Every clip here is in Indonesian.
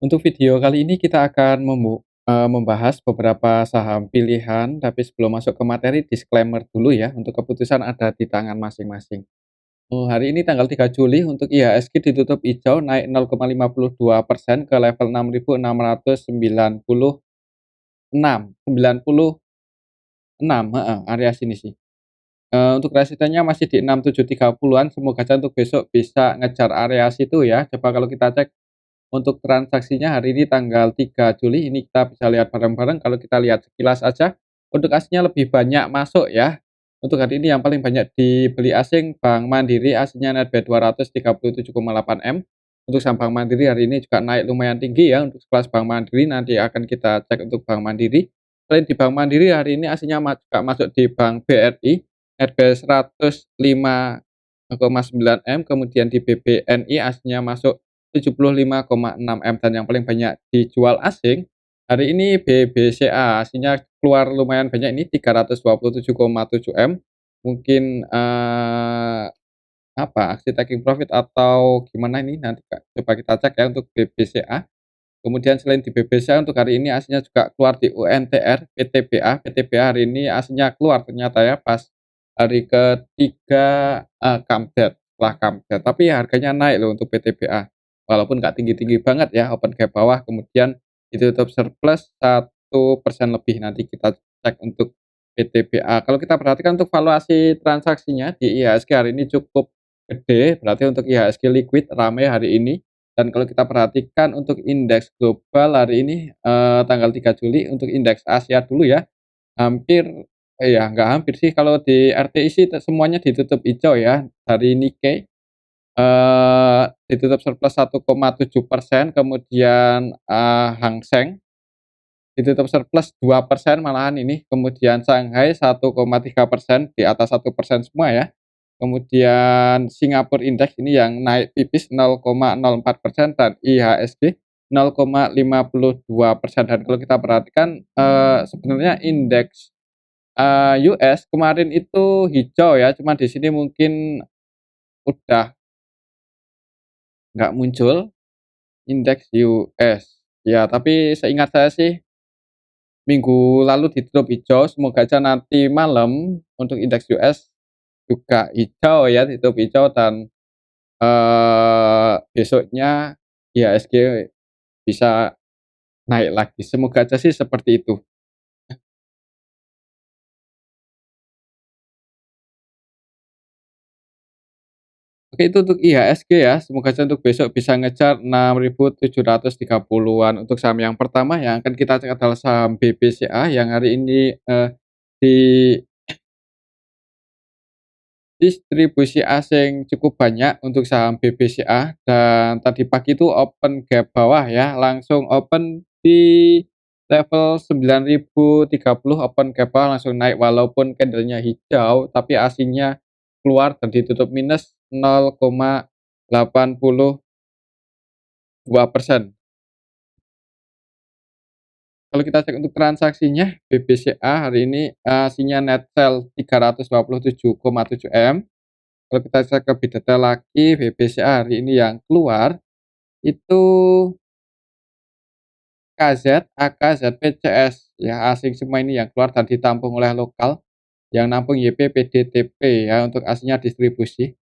Untuk video kali ini kita akan membahas beberapa saham pilihan, tapi sebelum masuk ke materi disclaimer dulu ya, untuk keputusan ada di tangan masing-masing. Hari ini tanggal 3 Juli untuk IHSG ditutup hijau naik 0,52% ke level 6.696, area sini sih. Untuk resistenya masih di 6730-an, semoga aja untuk besok bisa ngejar area situ ya. Coba kalau kita cek untuk transaksinya hari ini tanggal 3 Juli, ini kita bisa lihat bareng-bareng. Kalau kita lihat sekilas aja, untuk asingnya lebih banyak masuk ya. Untuk hari ini yang paling banyak dibeli asing Bank Mandiri, asingnya netbuy 237,8 M. Untuk saham Bank Mandiri hari ini juga naik lumayan tinggi ya, untuk kelas Bank Mandiri nanti akan kita cek untuk Bank Mandiri. Selain di Bank Mandiri hari ini asingnya juga masuk di Bank BRI, netbuy 105,9 M, kemudian di BBNI asingnya masuk 75,6 M, dan yang paling banyak dijual asing hari ini BBCA, aslinya keluar lumayan banyak ini 327,7 M. Mungkin, aksi taking profit atau gimana ini nanti coba kita cek ya untuk BBCA. Kemudian selain di BBCA untuk hari ini aslinya juga keluar di UNTR, PTBA. PTBA hari ini aslinya keluar ternyata ya pas hari ketiga, comeback, setelah comeback, tapi harganya naik loh untuk PTBA. Walaupun nggak tinggi-tinggi banget ya, open gap bawah, kemudian ditutup surplus 1% lebih, nanti kita cek untuk PTBA. Kalau kita perhatikan untuk valuasi transaksinya di IHSG hari ini cukup gede, berarti untuk IHSG liquid, ramai hari ini. Dan kalau kita perhatikan untuk indeks global hari ini, tanggal 3 Juli untuk indeks Asia dulu ya, hampir ya nggak hampir sih, kalau di RTI sih semuanya ditutup hijau ya, dari Nikkei ditutup surplus 1,7%, kemudian, Hang Seng ditutup surplus 2% malahan ini, kemudian Shanghai 1,3%, di atas 1% semua ya. Kemudian Singapore Index ini yang naik tipis 0,04%, dan IHSG 0,52%. Dan kalau kita perhatikan, sebenarnya indeks, US kemarin itu hijau ya, cuma di sini mungkin udah nggak muncul indeks US. Ya, tapi seingat saya sih minggu lalu ditutup hijau, semoga aja nanti malam untuk indeks US juga hijau ya, ditutup hijau, dan besoknya IHSG bisa naik lagi, semoga aja sih seperti itu. Oke, itu untuk IHSG ya, semoga aja untuk besok bisa ngejar 6.730-an. Untuk saham yang pertama yang akan kita cek adalah saham BBCA yang hari ini, di distribusi asing cukup banyak untuk saham BBCA, dan tadi pagi itu open gap bawah ya, langsung open di level 9.030, open gap bawah langsung naik walaupun candlenya hijau, tapi asingnya keluar dan ditutup minus 0,82%. Kalau kita cek untuk transaksinya, BBCA hari ini aslinya net sell 327,7 M. Kalau kita cek lebih detail lagi, BBCA hari ini yang keluar itu KZ, AK, ZPCS ya, asing semua ini yang keluar dan ditampung oleh lokal, yang nampung YP, PDTP ya, untuk aslinya distribusi.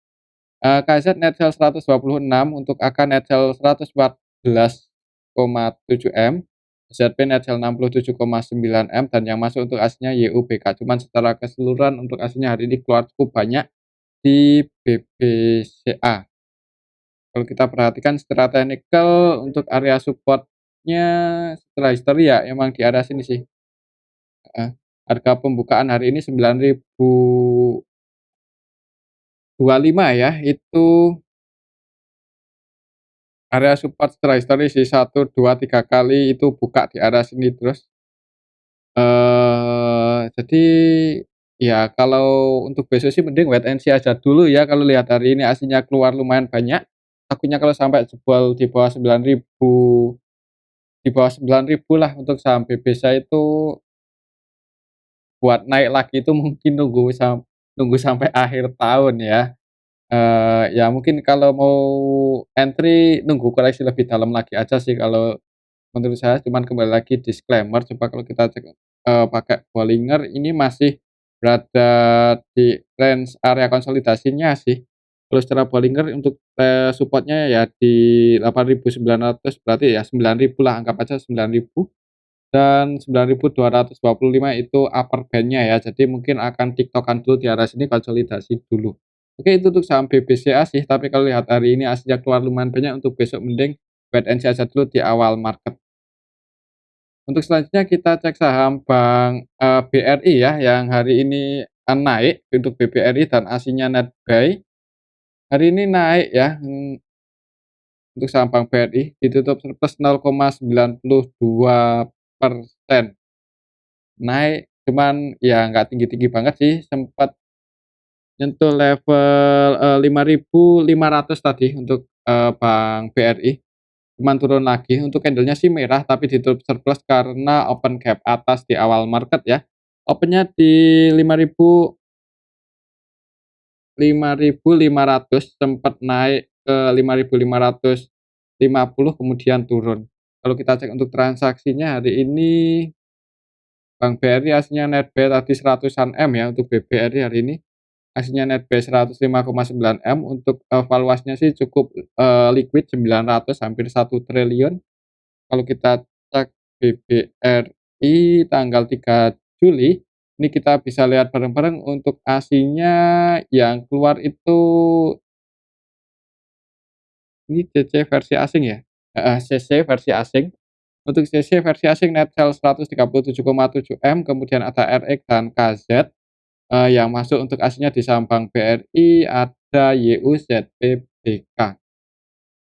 KZ net sell 126, untuk AK net sell 114,7 M, ZP net sell 67,9 M, dan yang masuk untuk aslinya YUBK. Cuman secara keseluruhan untuk aslinya hari ini keluar cukup banyak di BBCA. Kalau kita perhatikan secara teknikal untuk area support-nya setelah histori ya emang di area sini sih, heeh. Harga pembukaan hari ini 9.025 ya, itu area support setelah histori sih, 1, 2, 3 kali itu buka di area sini terus. Jadi ya kalau untuk besok sih mending wait and see aja dulu ya, kalau lihat hari ini aslinya keluar lumayan banyak, takutnya kalau sampai jebol di bawah 9.000, di bawah 9.000 lah untuk saham BBCA itu buat naik lagi itu mungkin nunggu sampai akhir tahun ya. Ya mungkin kalau mau entry nunggu koreksi lebih dalam lagi aja sih kalau menurut saya. Cuman kembali lagi disclaimer, coba kalau kita cek, pakai Bollinger ini masih berada di range area konsolidasinya sih. Kalau secara Bollinger untuk, support-nya ya di 8.900, berarti ya 9.000 lah, anggap aja 9.000, dan 9.225 itu upper band-nya ya. Jadi mungkin akan tiktokan dulu di area sini, konsolidasi dulu. Oke, itu untuk saham BBCA sih, tapi kalau lihat hari ini aslinya keluar lumayan banyak, untuk besok mending wait and see aja dulu di awal market. Untuk selanjutnya kita cek saham Bank, BRI ya, yang hari ini, naik untuk BBRI dan aslinya net buy. Hari ini naik ya, untuk saham Bank BRI ditutup surplus 0,92%. Naik, cuman ya nggak tinggi-tinggi banget sih, sempat nyentuh level, 5.500 tadi untuk, Bank BRI, cuman turun lagi. Untuk candle-nya sih merah, tapi ditutup surplus karena open gap atas di awal market ya. Opennya di 5.500, sempat naik ke 5.550, kemudian turun. Kalau kita cek untuk transaksinya hari ini, Bank BRI aslinya net buy tadi 100-an M ya untuk BBRI hari ini. Aslinya net buy 105,9 M, untuk, valuasinya sih cukup, liquid 900, hampir 1 triliun. Kalau kita cek BBRI tanggal 3 Juli, ini kita bisa lihat bareng-bareng untuk ASI-nya yang keluar itu, ini CC versi asing ya? Heeh, CC versi asing. Untuk CC versi asing net sell 137,7 M, kemudian ada RX dan KZ. Yang masuk untuk aslinya di saham Bank BRI ada YUZPBK.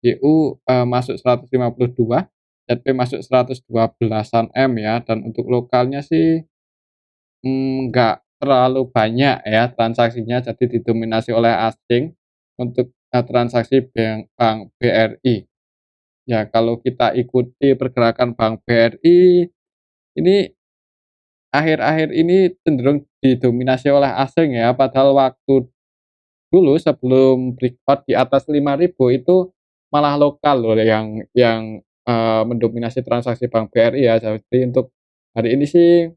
YU, masuk 152, ZP masuk 112-an M ya, dan untuk lokalnya sih, nggak terlalu banyak ya transaksinya, jadi didominasi oleh asing untuk, transaksi Bank BRI. Ya kalau kita ikuti pergerakan Bank BRI, ini akhir-akhir ini cenderung didominasi oleh asing ya, padahal waktu dulu sebelum breakout di atas 5.000 itu malah lokal loh yang mendominasi transaksi Bank BRI ya. Jadi untuk hari ini sih,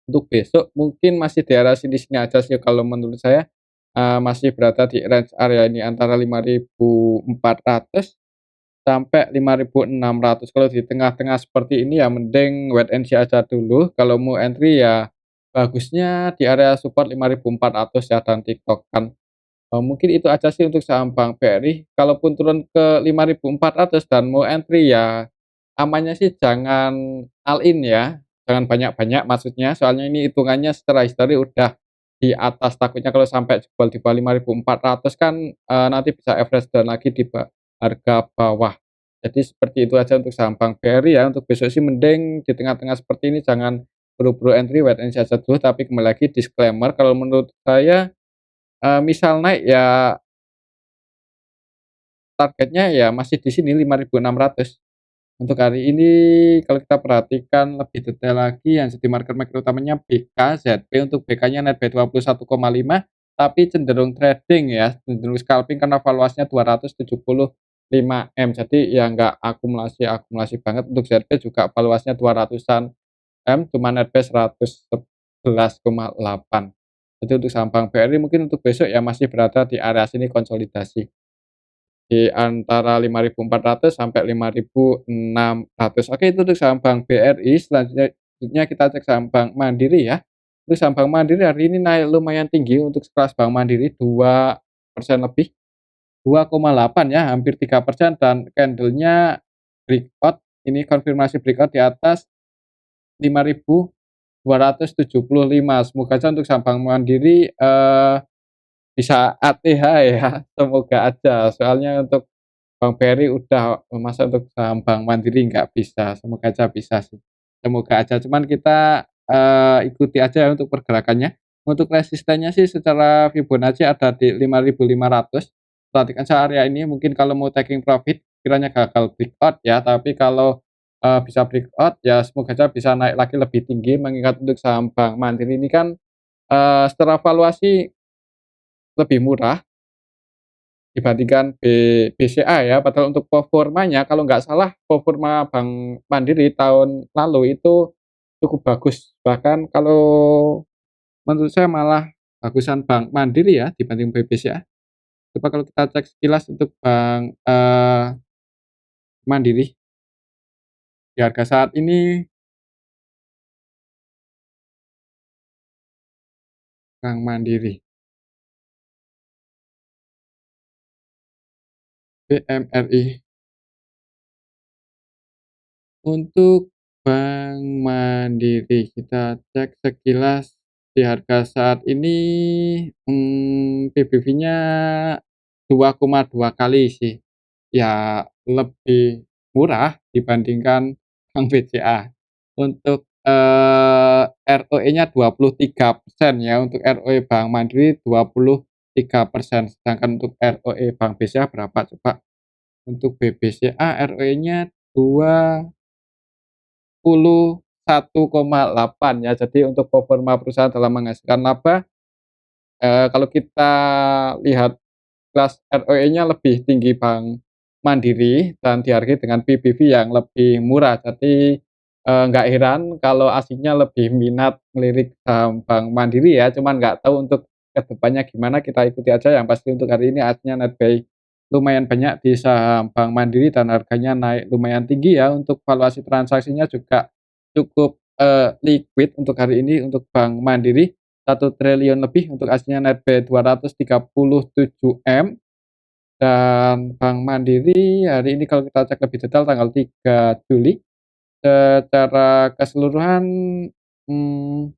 untuk besok mungkin masih di area sini-sini aja sih kalau menurut saya, masih berada di range area ini antara 5.400 sampai 5.600. Kalau di tengah-tengah seperti ini ya mending wait and see aja dulu, kalau mau entry ya bagusnya di area support 5.400 ya, dan tiktokan. Mungkin itu aja sih untuk saham Bank BRI. Kalaupun turun ke 5.400 dan mau entry ya, amannya sih jangan all in ya, jangan banyak-banyak maksudnya, soalnya ini hitungannya secara histori udah di atas, takutnya kalau sampai jebol di bawah 5.400 kan, nanti bisa average down lagi di harga bawah. Jadi seperti itu aja untuk saham Bank BRI ya, untuk besok sih mending di tengah-tengah seperti ini jangan buru-buru entry, wait and see aja dulu, tapi kembali lagi disclaimer kalau menurut saya, misal naik ya targetnya ya masih di sini 5.600. Untuk hari ini kalau kita perhatikan lebih detail lagi yang jadi market maker utamanya BKZP, untuk BK-nya net buy 21,5, tapi cenderung trading ya, cenderung scalping karena valuasinya 275 M. Jadi ya nggak akumulasi banget. Untuk ZP juga valuasinya 200-an M, cuma net buy 111,8. Jadi untuk saham Bank BRI mungkin untuk besok ya masih berada di area sini konsolidasi. Di antara 5.400 sampai 5.600. Oke, itu untuk saham Bank BRI. Selanjutnya kita cek saham Bank Mandiri ya. Untuk saham Bank Mandiri hari ini naik lumayan tinggi untuk sekelas Bank Mandiri 2% lebih, 2,8 ya, hampir 3%, dan candlenya breakout, ini konfirmasi breakout di atas 5.275. Semoga saja untuk saham Bank Mandiri, bisa ATH ya, semoga aja. Soalnya untuk Bank BRI udah, masa untuk saham Bank Mandiri nggak bisa, semoga aja bisa sih. Semoga aja, cuman kita, ikuti aja ya untuk pergerakannya. Untuk resistennya sih secara Fibonacci ada di 5.500. Perhatikan saja area ini, mungkin kalau mau taking profit kiranya gagal breakout ya, tapi kalau, bisa breakout ya semoga aja bisa naik lagi lebih tinggi, mengingat untuk saham Bank Mandiri ini kan, secara valuasi lebih murah dibandingkan BCA ya, padahal untuk performanya kalau nggak salah performa Bank Mandiri tahun lalu itu cukup bagus. Bahkan kalau menurut saya malah bagusan Bank Mandiri ya dibanding BCA. Coba kalau kita cek sekilas untuk Bank, Mandiri di harga saat ini, Bank Mandiri, BMRI. Untuk Bank Mandiri kita cek sekilas di harga saat ini, PBV-nya 2,2 kali sih. Ya lebih murah dibandingkan Bank BCA. Untuk, ROE-nya 23% ya, untuk ROE Bank Mandiri 23%, sedangkan untuk ROE Bank BCA berapa coba? Untuk BBCA ROE-nya 21,8 ya. Jadi untuk performa perusahaan dalam menghasilkan laba, kalau kita lihat kelas ROE-nya lebih tinggi Bank Mandiri dan dihargai dengan PBV yang lebih murah. Jadi, nggak heran kalau aslinya lebih minat melirik saham Bank Mandiri ya, cuman nggak tahu untuk ke depannya gimana, kita ikuti aja. Yang pasti untuk hari ini aslinya net buy lumayan banyak di saham Bank Mandiri dan harganya naik lumayan tinggi ya. Untuk valuasi transaksinya juga cukup, liquid untuk hari ini untuk Bank Mandiri. 1 triliun lebih untuk aslinya net buy 237 M, dan Bank Mandiri hari ini kalau kita cek lebih detail tanggal 3 Juli, secara keseluruhan, mmm,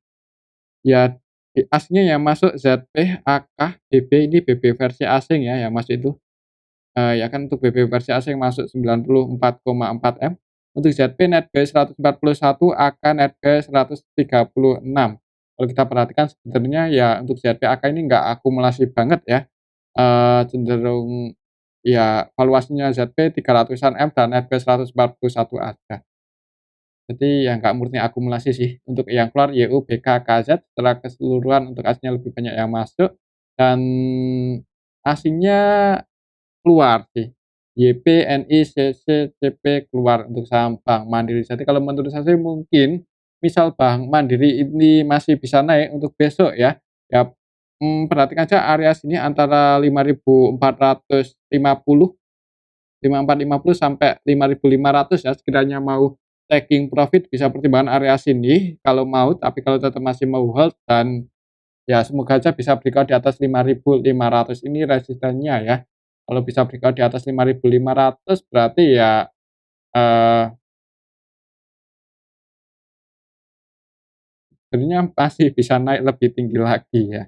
ya aslinya yang masuk ZP, AK, BB, ini BB versi asing ya yang masuk itu. Ya kan untuk BB versi asing masuk 94,4 M, untuk ZP netbuy 141, AK netbuy 136. Kalau kita perhatikan sebenarnya ya untuk ZP, AK ini nggak akumulasi banget ya, cenderung ya valuasinya ZP 300-an M dan netbuy 141 aja. Jadi ya nggak murni akumulasi sih. Untuk yang keluar YU, BK, KZ secara keseluruhan untuk aslinya lebih banyak yang masuk, dan aslinya keluar sih, YP, NI, CC, CP keluar untuk saham Bank Mandiri. Jadi kalau menurut saya sih mungkin misal Bank Mandiri ini masih bisa naik untuk besok ya, ya, perhatikan aja area sini antara 5.450, 5.450 sampai 5.500 ya, sekiranya mau taking profit bisa pertimbangan area sini kalau mau, tapi kalau tetap masih mau hold dan ya semoga aja bisa breakout di atas 5.500 ini resistennya ya. Kalau bisa breakout di atas 5.500 berarti ya, eee, sebenarnya masih bisa naik lebih tinggi lagi ya.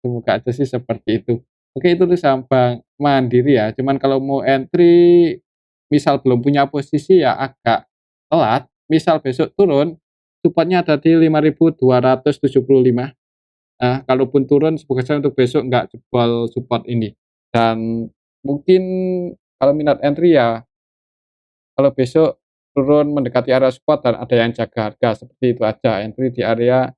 Semoga aja sih seperti itu. Oke itu tuh saham Bank Mandiri ya, cuman kalau mau entry misal belum punya posisi ya agak telat, misal besok turun, support-nya ada di 5.275. Nah, kalaupun turun semoga saja untuk besok nggak jebol support ini. Dan mungkin kalau minat entry ya kalau besok turun mendekati area support dan ada yang jaga harga, seperti itu aja, entry di area,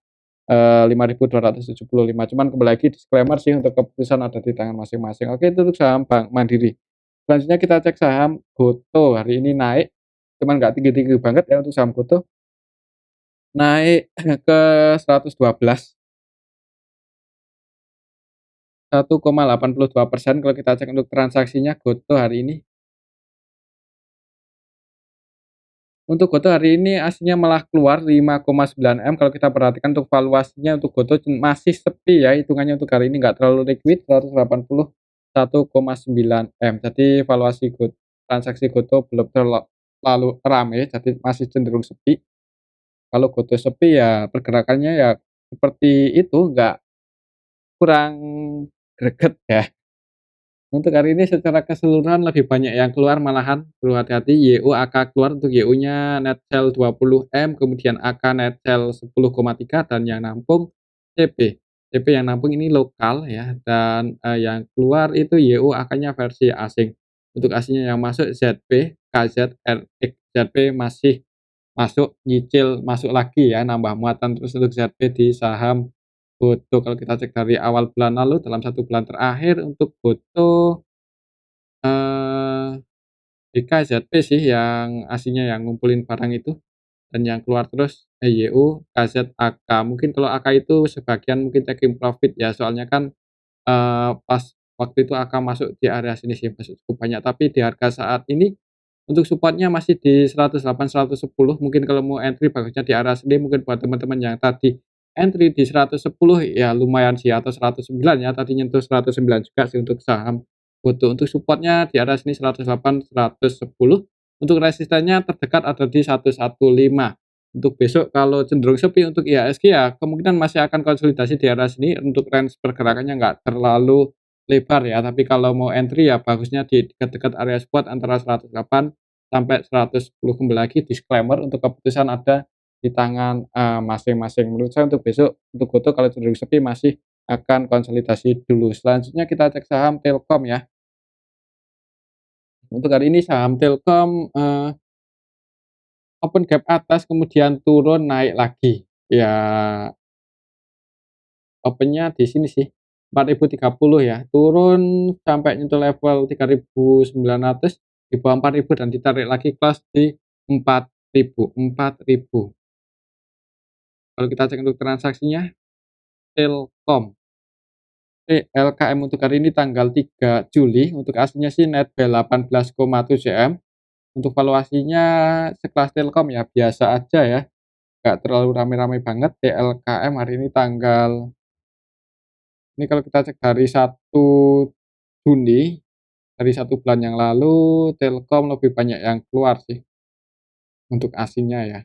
5.275. Cuman kembali lagi disclaimer sih untuk keputusan ada di tangan masing-masing. Oke itu untuk saham Bank Mandiri. Selanjutnya kita cek saham GoTo, hari ini naik, cuman nggak tinggi-tinggi banget ya untuk saham GoTo, naik ke 112, 1,82% kalau kita cek untuk transaksinya GoTo hari ini. Untuk Gotoh hari ini aslinya malah keluar 5,9 M, kalau kita perhatikan untuk valuasinya untuk Gotoh masih sepi ya, hitungannya untuk hari ini nggak terlalu liquid, 181,9 M. Jadi valuasi transaksi Gotoh belum terlalu rame, jadi masih cenderung sepi. Kalau Gotoh sepi ya pergerakannya ya seperti itu, nggak kurang greget ya. Untuk hari ini secara keseluruhan lebih banyak yang keluar malahan, perlu hati-hati. YU, AK keluar, untuk YU-nya net sell 20 M, kemudian AK net sell 10,3, dan yang nampung CP. CP yang nampung ini lokal ya, dan, yang keluar itu YU, AK-nya versi asing. Untuk aslinya yang masuk ZP, KZ, RX. ZP masih masuk, nyicil masuk lagi ya, nambah muatan terus untuk ZP di saham Gotoh. Kalau kita cek dari awal bulan lalu dalam 1 bulan terakhir untuk Gotoh eee, BKZP sih yang aslinya yang ngumpulin barang itu, dan yang keluar terus EYU, KZAK. Mungkin kalau AK itu sebagian mungkin taking profit ya, soalnya kan pas waktu itu akan masuk di area sini sih, masuk cukup banyak, tapi di harga saat ini untuk support-nya masih di 108, 110, mungkin kalau mau entry bagusnya di area sini, mungkin buat teman-teman yang tadi entry di 110 ya lumayan sih, atau 109 ya, tadi nyentuh 109 juga sih untuk saham GoTo. Untuk support-nya di area sini 108, 110, untuk resistennya terdekat ada di 115. Untuk besok kalau cenderung sepi untuk IHSG ya kemungkinan masih akan konsolidasi di area sini, untuk range pergerakannya nggak terlalu lebar ya, tapi kalau mau entry ya bagusnya di dekat-dekat area support antara 108 sampai 110. Kembali lagi disclaimer untuk keputusan ada di tangan, masing-masing. Menurut saya untuk besok untuk GoTo kalau cenderung sepi masih akan konsolidasi dulu. Selanjutnya kita cek saham Telkom ya. Untuk hari ini saham Telkom, open gap atas kemudian turun naik lagi. Ya opennya di sini sih, 4.030 ya, turun sampai nyentuh level 3.900, di bawah 4.000 dan ditarik lagi close di 4.000. Kalau kita cek untuk transaksinya, Telkom, TLKM untuk hari ini tanggal 3 Juli, untuk aslinya sih netball 18,7 M, untuk valuasinya sekelas Telkom ya biasa aja ya, nggak terlalu rame-rame banget. TLKM hari ini tanggal ini kalau kita cek dari 1 Juni, dari 1 bulan yang lalu, Telkom lebih banyak yang keluar sih, untuk asingnya ya,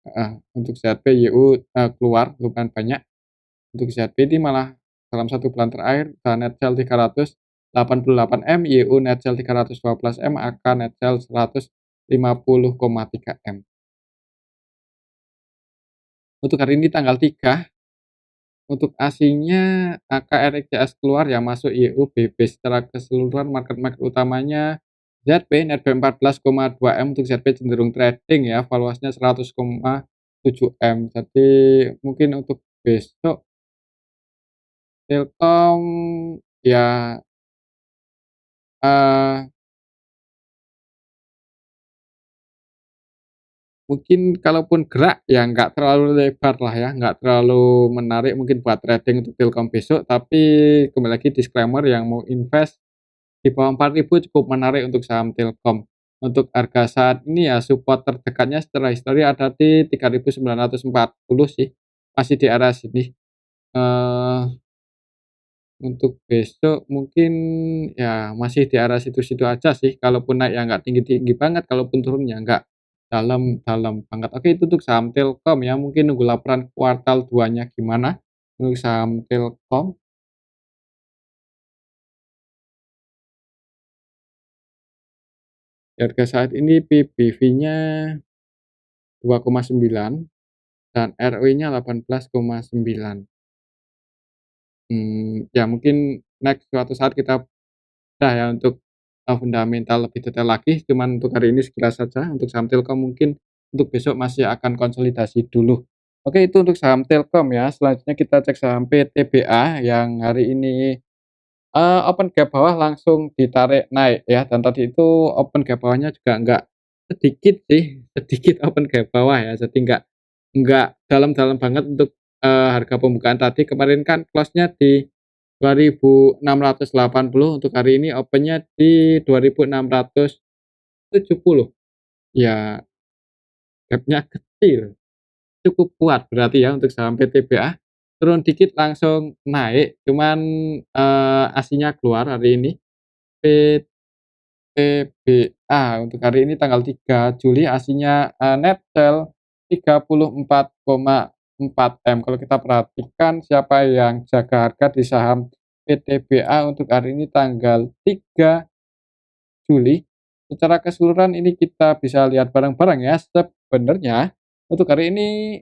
heeh. Untuk ZP, YU, keluar lumayan banyak. Untuk ZP ini malah dalam 1 bulan terakhir udah net sell 388 M, YU net sell 312 M, AK net sell 150,3 M. Untuk hari ini tanggal 3, untuk asingnya AKRXJS keluar yang masuk YU, BB secara keseluruhan market-market utamanya ZP netback 14,2 M, untuk ZP cenderung trading ya, valuasinya 100,7 M. Jadi mungkin untuk besok Telkom ya, eee, mungkin kalaupun gerak ya nggak terlalu lebar lah ya, nggak terlalu menarik mungkin buat trading untuk Telkom besok, tapi kembali lagi disclaimer yang mau invest di bawah 4.000 cukup menarik untuk saham Telkom. Untuk harga saat ini ya support terdekatnya secara histori ada di 3.940 sih, masih di area sini. Eee, untuk besok mungkin ya masih di area situ-situ aja sih, kalaupun naik ya nggak tinggi-tinggi banget, kalaupun turun ya nggak dalam-dalam banget. Oke, itu untuk saham Telkom ya, mungkin nunggu laporan kuartal 2-nya gimana untuk saham Telkom. Di harga saat ini PBV-nya 2,9 dan ROE-nya 18,9. Ya mungkin next suatu saat kita bedah ya untuk, fundamental lebih detail lagi, cuman untuk hari ini sekilas saja untuk saham Telkom, mungkin untuk besok masih akan konsolidasi dulu. Oke, itu untuk saham Telkom ya, selanjutnya kita cek saham PTBA yang hari ini open gap bawah langsung ditarik naik ya, dan tadi itu open gap bawahnya juga nggak sedikit sih, sedikit open gap bawah ya, jadi nggak dalam-dalam banget untuk, harga pembukaan tadi. Kemarin kan close-nya di 2.680, untuk hari ini open-nya di 2.670. Ya gap-nya kecil, cukup kuat berarti ya untuk saham PTBA. Turun dikit langsung naik, cuman, aslinya keluar hari ini. PTBA untuk hari ini tanggal 3 Juli aslinya, net sell 34,4 M. Kalau kita perhatikan siapa yang jaga harga di saham PTBA untuk hari ini tanggal 3 Juli, secara keseluruhan ini kita bisa lihat bareng-bareng ya, sebenarnya untuk hari ini,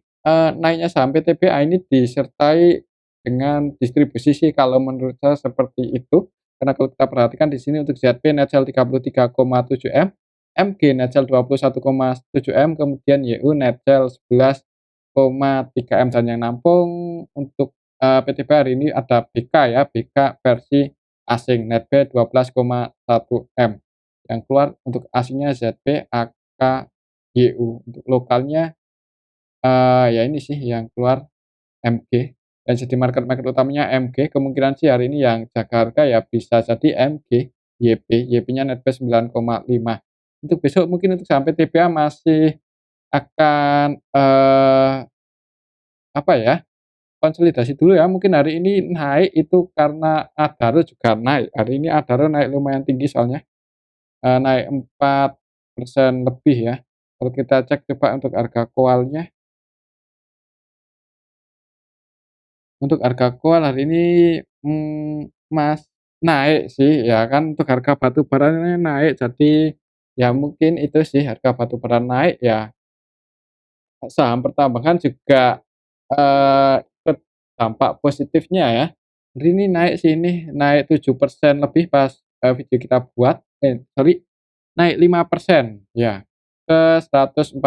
naiknya saham PTBA ini disertai dengan distribusi sih kalau menurut saya seperti itu. Karena kalau kita perhatikan di sini untuk ZP net sell 33,7 M, MG net sell 21,7 M, kemudian YU net sell 11,3 M, dan yang nampung untuk, PTBA hari ini ada BK ya, BK versi asing, netB 12,1 M. Yang keluar untuk asingnya ZP, AK, GU. Untuk lokalnya, ya ini sih yang keluar MG. Dan jadi market-market utamanya MG, kemungkinan sih hari ini yang jaga harga ya bisa jadi MG, YP, YP-nya netB 9,5. Untuk besok mungkin untuk saham PTBA masih akan, apa ya, konsolidasi dulu ya, mungkin hari ini naik itu karena Adaro juga naik. Hari ini Adaro naik lumayan tinggi soalnya, naik 4% lebih ya. Kalau kita cek coba untuk harga koalnya, untuk harga koal hari ini, naik sih ya kan, untuk harga batu baranya naik, jadi ya mungkin itu sih harga batu bara naik ya. Saham pertambangan juga, ikut dampak positifnya ya. Hari ini naik sih ini, naik 7% lebih pas, video kita buat, sorry, naik 5% ya, ke 145.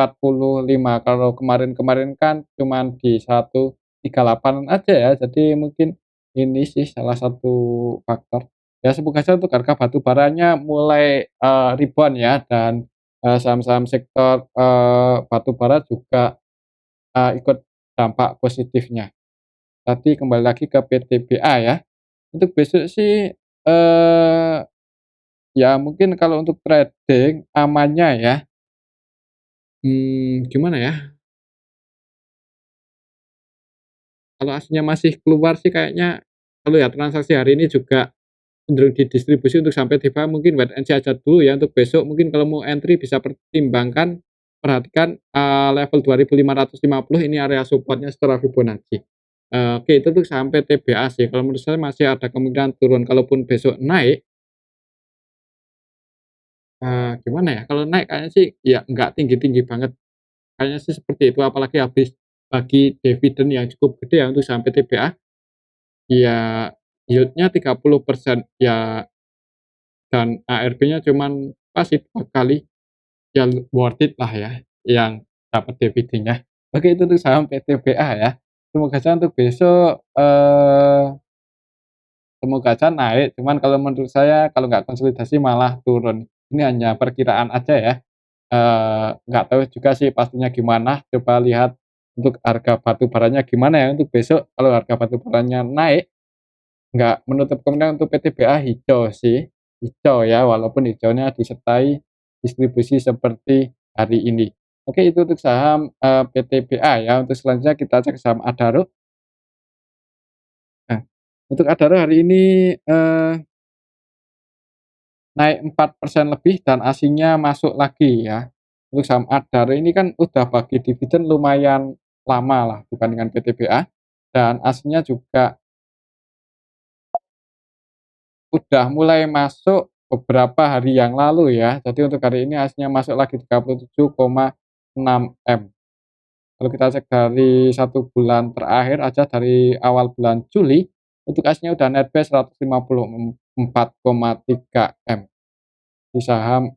Kalau kemarin-kemarin kan cuman di 138 aja ya, jadi mungkin ini sih salah satu faktor. Ya semoga saja untuk harga batu baranya mulai, rebound ya, dan, saham-saham sektor, batu bara juga, ikut dampak positifnya. Tadi kembali lagi ke PTBA ya. Untuk besok sih, ya mungkin kalau untuk trading amannya ya, gimana ya, kalau aslinya masih keluar sih kayaknya kalau ya transaksi hari ini juga cenderung didistribusi untuk sampai tiba mungkin wait and see aja dulu ya untuk besok, mungkin kalau mau entry bisa pertimbangkan, perhatikan, level 2550 ini area supportnya setelah Fibonacci. Oke itu tuh sampai TBA sih, kalau menurut saya masih ada kemungkinan turun, kalaupun besok naik, gimana ya, kalau naik kayaknya sih ya nggak tinggi-tinggi banget, kayaknya sih seperti itu, apalagi habis bagi dividen yang cukup gede ya untuk sampai TBA, ya yield-nya 30% ya, dan ARB-nya cuman pasti 4 kali, ya worth it lah ya, yang dapat dividennya. Oke itu untuk saham PTBA ya. Semoga saja untuk besok, semoga aja naik, cuman kalau menurut saya kalau nggak konsolidasi malah turun. Ini hanya perkiraan aja ya, nggak tahu juga sih pastinya gimana, coba lihat untuk harga batu baranya gimana ya untuk besok, kalau harga batu baranya naik, nggak menutup kemungkinan untuk PTBA hijau sih, hijau ya, walaupun hijaunya disertai distribusi seperti hari ini. Oke itu untuk saham, PTBA ya, untuk selanjutnya kita cek saham Adaro. Nah, untuk Adaro hari ini, naik 4% lebih dan asingnya masuk lagi ya. Untuk saham Adaro ini kan udah bagi dividen lumayan lama lah dibandingkan PTBA, dan asingnya juga udah mulai masuk beberapa hari yang lalu ya. Jadi untuk hari ini aslinya masuk lagi 37,6 M. Kalau kita cek dari 1 bulan terakhir aja dari awal bulan Juli, untuk aslinya udah netback 154,3 M di saham,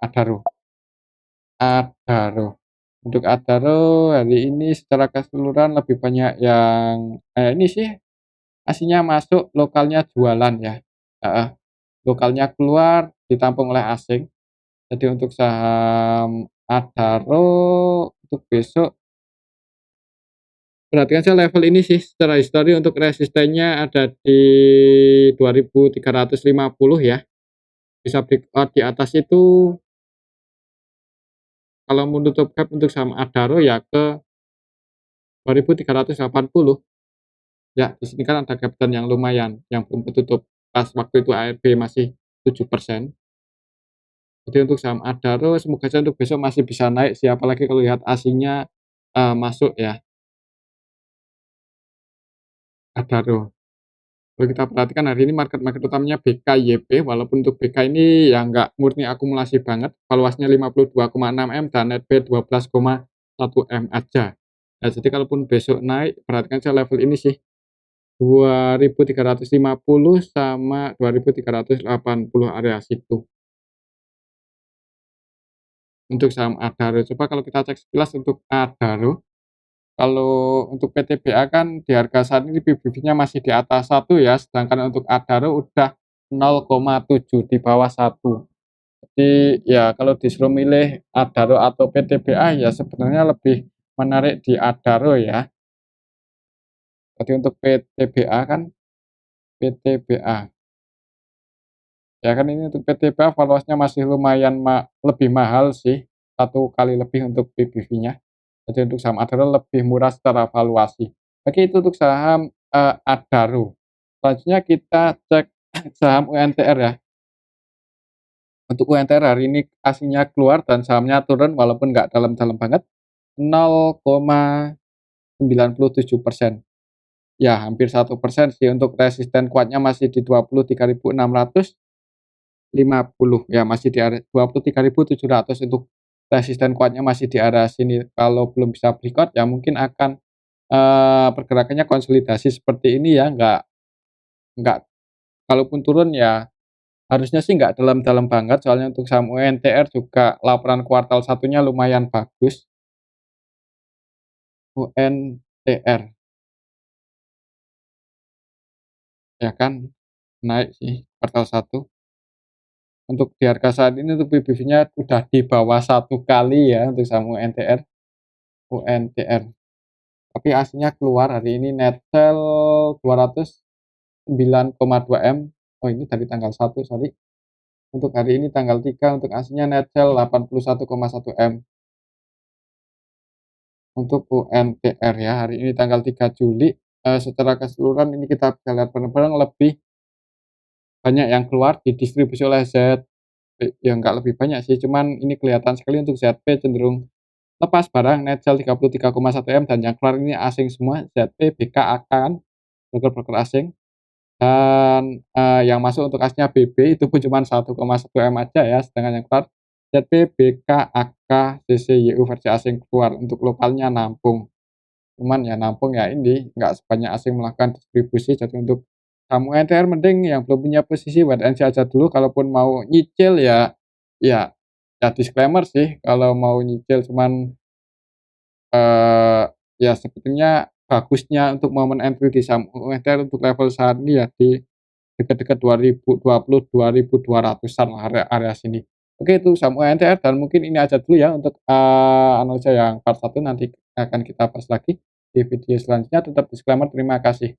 Adaro. Adaro. Untuk Adaro hari ini secara keseluruhan lebih banyak yang, ini sih aslinya masuk, lokalnya jualan ya. Heeh. Lokalnya keluar, ditampung oleh asing. Jadi untuk saham Adaro untuk besok perhatikan saja level ini sih secara histori untuk resistennya ada di 2350 ya. Bisa breakout di atas itu kalau menutup gap untuk saham Adaro ya ke 2380. Ya, di sini kan ada gap down yang lumayan yang belum ketutup pas waktu itu ARB masih 7%. Jadi untuk saham Adaro semoga saja untuk besok masih bisa naik sih, apalagi kalau lihat asingnya, masuk ya, Adaro. Kalau kita perhatikan hari ini market-market utamanya BKYP, walaupun untuk BK ini ya nggak murni akumulasi banget, valuasinya 52,6 M dan netback 12,1 M aja. Nah, jadi kalaupun besok naik, perhatikan saya level ini sih, 2350 sama 2380 area situ. Untuk saham Adaro, coba kalau kita cek sekilas untuk Adaro, kalau untuk PTBA kan di harga saat ini PBB-nya masih di atas 1 ya, sedangkan untuk Adaro udah 0,7 di bawah 1. Jadi ya kalau disuruh milih Adaro atau PTBA ya sebenarnya lebih menarik di Adaro ya. Jadi untuk PTBA kan PTBA. Ya kan ini untuk PTBA valuasinya masih lumayan lebih mahal sih, 1 kali lebih untuk PBV-nya. Jadi untuk saham Adaro lebih murah secara valuasi. Oke itu untuk saham, Adaro. Selanjutnya kita cek saham UNTR ya. Untuk UNTR hari ini aslinya keluar dan sahamnya turun walaupun nggak dalam-dalam banget, 0,97%. Ya hampir 1% sih untuk resisten kuatnya masih di 23.650 ya masih di area 23.700 untuk resisten kuatnya masih di area sini. Kalau belum bisa breakout ya mungkin akan, pergerakannya konsolidasi seperti ini ya, nggak kalaupun turun ya harusnya sih nggak dalam-dalam banget soalnya untuk saham UNTR juga laporan kuartal satunya lumayan bagus. UNTR ya kan naik sih kuartal satu. Untuk di harga saat ini untuk PBV-nya udah di bawah 1 kali ya untuk saham UNTR. Tapi aslinya keluar hari ini net sell 209,2 M. Oh ini dari tanggal 1 sorry. Untuk hari ini tanggal 3 untuk aslinya net sell 81,1 M. Untuk UNTR ya hari ini tanggal 3 Juli, secara keseluruhan ini kita bisa lihat bareng-bareng lebih banyak yang keluar didistribusi oleh ya nggak lebih banyak sih, cuman ini kelihatan sekali untuk ZP cenderung lepas barang net sell 33,1 M dan yang keluar ini asing semua ZP, BK, AK kan, broker-broker asing dan, yang masuk untuk asnya BB itu pun cuma 1,1 M aja ya, sedangkan yang keluar ZP, BK, AK, CC, YU versi asing keluar, untuk lokalnya nampung. Cuman ya nampung ya ini, nggak sebanyak asing melakukan distribusi, jadi untuk kamu NTR mending yang belum punya posisi wait and see aja dulu, kalaupun mau nyicil ya ya disclaimer sih kalau mau nyicil cuman, ya sepertinya bagusnya untuk momen entry di saham UNTR untuk level saat ini ya di dekat-dekat 2020, 2.200-an lah area sini. Oke itu saham UNTR dan mungkin ini aja dulu ya untuk, analisa yang part 1 nanti akan kita bahas lagi di video selanjutnya, tetap disclaimer terima kasih.